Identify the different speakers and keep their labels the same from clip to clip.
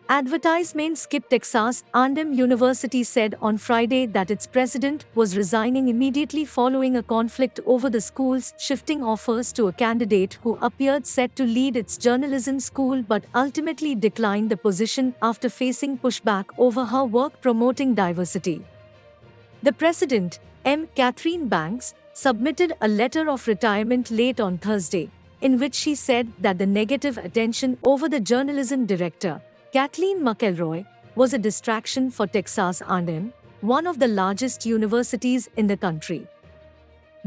Speaker 1: Advertisement skip Texas A&M University said on Friday that its president was resigning immediately following a conflict over the school's shifting offers to a candidate who appeared set to lead its journalism school but ultimately declined the position after facing pushback over her work promoting diversity. The president, M. Catherine Banks, submitted a letter of retirement late on Thursday, in which she said that the negative attention over the journalism director, Kathleen McElroy, was a distraction for Texas A&M, one of the largest universities in the country.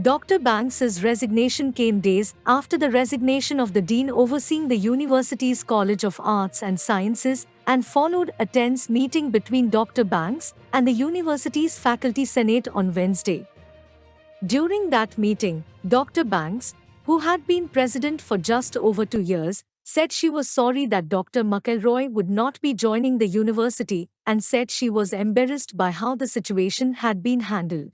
Speaker 1: Dr. Banks's resignation came days after the resignation of the dean overseeing the university's College of Arts and Sciences and followed a tense meeting between Dr. Banks and the university's faculty senate on Wednesday. During that meeting, Dr. Banks, who had been president for just over 2 years, said she was sorry that Dr. McElroy would not be joining the university and said she was embarrassed by how the situation had been handled.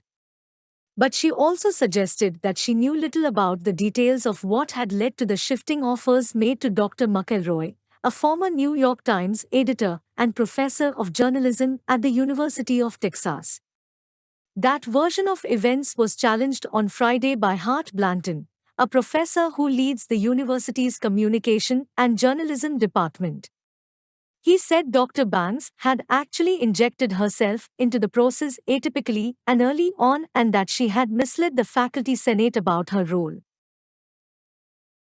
Speaker 1: But she also suggested that she knew little about the details of what had led to the shifting offers made to Dr. McElroy, a former New York Times editor and professor of journalism at the University of Texas. That version of events was challenged on Friday by Hart Blanton, a professor who leads the university's communication and journalism department. He said Dr. Banks had actually injected herself into the process atypically and early on and that she had misled the faculty senate about her role.